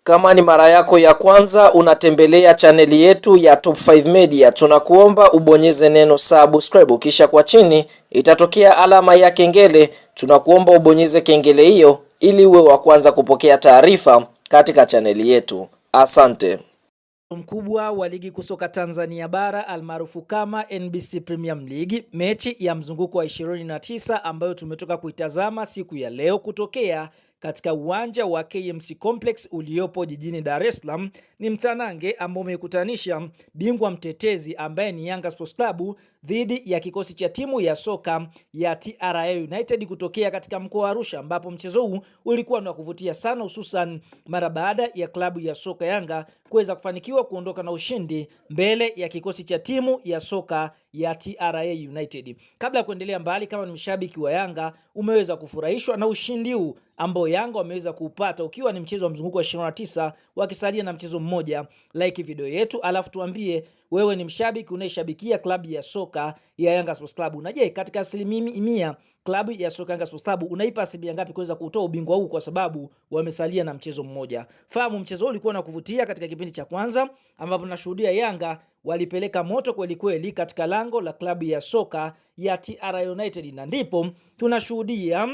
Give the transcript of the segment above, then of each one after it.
Kama ni mara yako ya kwanza unatembelea chaneli yetu ya Top 5 Media, tunakuomba ubonyeze neno subscribe, kisha kwa chini itatokea alama ya kengele. Tunakuomba ubonyeze kengele hiyo ili uwe wa kwanza kupokea taarifa katika chaneli yetu. Asante. Mkubwa wa ligi kusoka Tanzania bara almaarufu kama NBC Premier League, mechi ya mzunguko wa 29 ambayo tumetoka kuitazama siku ya leo kutokea katika uwanja wa KMC Complex uliopo jijini Dar es Salaam, ni mtanange ambao umekutanisha bingwa mtetezi ambaye ni Yanga Sports Club dhidi ya kikosi cha timu ya soka ya TRA United kutokea katika mkoa wa Arusha, ambapo mchezo huu ulikuwa ni wa kuvutia sana, hususan mara baada ya klabu ya soka Yanga kuweza kufanikiwa kuondoka na ushindi mbele ya kikosi cha timu ya soka ya TRA United. Kabla ya kuendelea mbali, kama ni mshabiki wa Yanga, umeweza kufurahishwa na ushindi huu ambao Yanga wameweza kupata, ukiwa ni mchezo wa mzunguko wa 29 wakisalia na mchezo mmoja. Like video yetu alafu tuambie wewe ni mshabiki unayeshabikia klabu ya soka ya Yanga Sports Club. Na je, katika 100% klabu ya soka Yanga Sports Club unaipa asilimia ngapi kuweza kutoa ubingwa huu, kwa sababu wamesalia na mchezo mmoja? Fahamu mchezo huu ulikuwa na kuvutia katika kipindi cha kwanza, ambapo tunashuhudia Yanga walipeleka moto kweli kweli katika lango la klabu ya soka ya TRA United, na ndipo tunashuhudia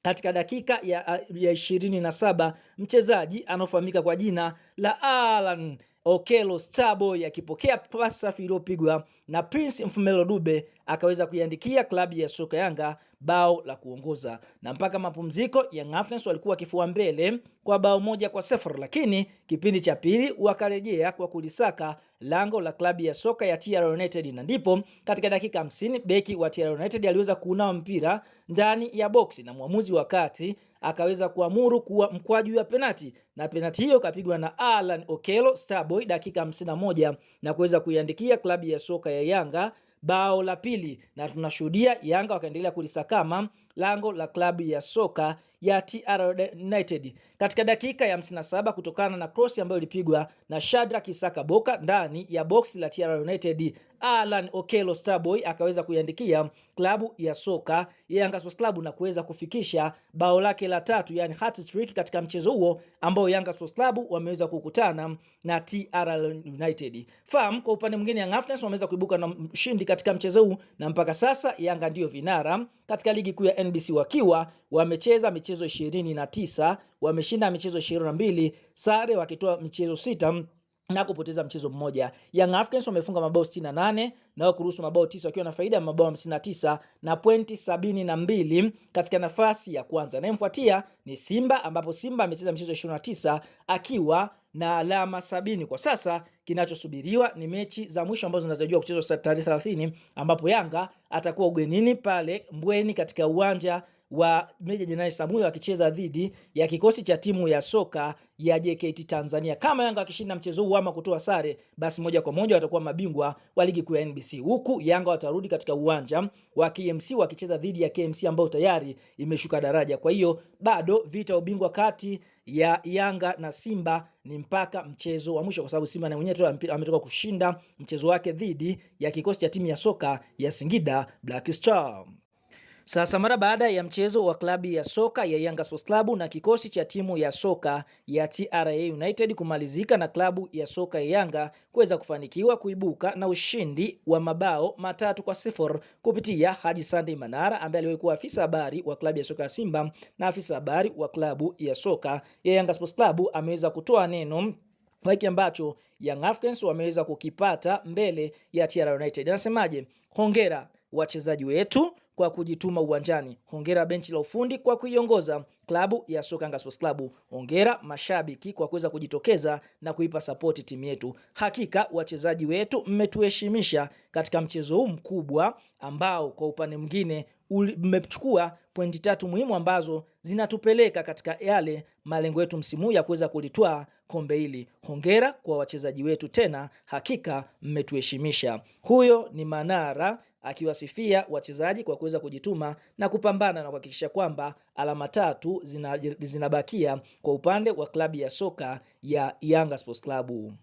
katika dakika ya 27 mchezaji anaofahamika kwa jina la Alan Okello Starboy akipokea pasi safi iliyopigwa na Prince Mfumelo Dube akaweza kuiandikia klabu ya soka Yanga bao la kuongoza, na mpaka mapumziko Young Africans walikuwa kifua mbele kwa bao 1-0, lakini kipindi cha pili wakarejea kwa kulisaka lango la klabu ya soka ya TRA United, na ndipo katika dakika 50 beki wa TRA United aliweza kuunawa mpira ndani ya boksi na mwamuzi wa kati akaweza kuamuru kuwa mkwaju wa penati, na penati hiyo kapigwa na Alan Okello Starboy dakika 51 na kuweza kuiandikia klabu ya soka ya Yanga bao la pili, na tunashuhudia Yanga wakaendelea kulisakama lango la klabu ya soka ya TRA United katika dakika ya 57 kutokana na cross ambayo ilipigwa na Shadrack Isaka Boka ndani ya box la TRA United. Alan Okello Starboy akaweza kuiandikia klabu ya soka ya Yanga Sports Club na kuweza kufikisha bao lake la tatu, yani hat-trick katika mchezo huo ambao Yanga Sports Club wameweza kukutana na TRA United. Fahamu kwa upande mwingine Young Africans wameweza kuibuka na ushindi katika mchezo huu, na mpaka sasa Yanga ndio vinara katika ligi kuu ya NBC wakiwa wamecheza michezo 29, wameshinda michezo 22, sare wakitoa michezo 6 na kupoteza mchezo mmoja. Young Africans wamefunga mabao 68 na kuruhusu mabao 9 wakiwa na faida ya mabao 59 na pointi 72 katika nafasi ya kwanza. Na mfuatia ni Simba, ambapo Simba amecheza michezo 29 akiwa na alama 70. Kwa sasa kinachosubiriwa ni mechi za mwisho ambazo zinatarajiwa kuchezwa tarehe 30, ambapo Yanga atakuwa ugenini pale Mbweni katika uwanja wa Meja Jenerali Samuel akicheza dhidi ya kikosi cha timu ya soka ya JKT Tanzania. Kama Yanga akishinda mchezo huu ama kutoa sare, basi moja kwa moja watakuwa mabingwa wa ligi kuu ya NBC, huku Yanga watarudi katika uwanja wa KMC wakicheza dhidi ya KMC ambao tayari imeshuka daraja. Kwa hiyo bado vita ubingwa kati ya Yanga na Simba ni mpaka mchezo wa mwisho, kwa sababu Simba na mwenyewe ametoka kushinda mchezo wake dhidi ya kikosi cha timu ya soka ya Singida Black Star. Sasa mara baada ya mchezo wa klabu ya soka ya Yanga Sports Club na kikosi cha timu ya soka ya TRA United kumalizika na klabu ya soka ya Yanga kuweza kufanikiwa kuibuka na ushindi wa mabao 3-0 kupitia Haji Sunday Manara ambaye aliwahi kuwa afisa habari wa klabu ya soka ya Simba na afisa habari wa klabu ya soka ya Yanga Sports Club, ameweza kutoa neno hiki ambacho Young Africans wameweza kukipata mbele ya TRA United. Anasemaje? Hongera wachezaji wetu kwa kujituma uwanjani. Hongera benchi la ufundi kwa kuiongoza klabu ya soka Yanga Sports Club. Hongera mashabiki kwa kuweza kujitokeza na kuipa support timu yetu. Hakika wachezaji wetu mmetuheshimisha katika mchezo huu mkubwa ambao kwa upande mwingine mmechukua pointi 3 muhimu ambazo zinatupeleka katika yale malengo yetu msimu ya kuweza kulitwaa kombe hili. Hongera kwa wachezaji wetu, tena hakika mmetuheshimisha. Huyo ni Manara akiwasifia wachezaji kwa kuweza kujituma na kupambana na kuhakikisha kwamba alama 3 zinabakia kwa upande wa klabu ya soka ya Yanga Sports Club.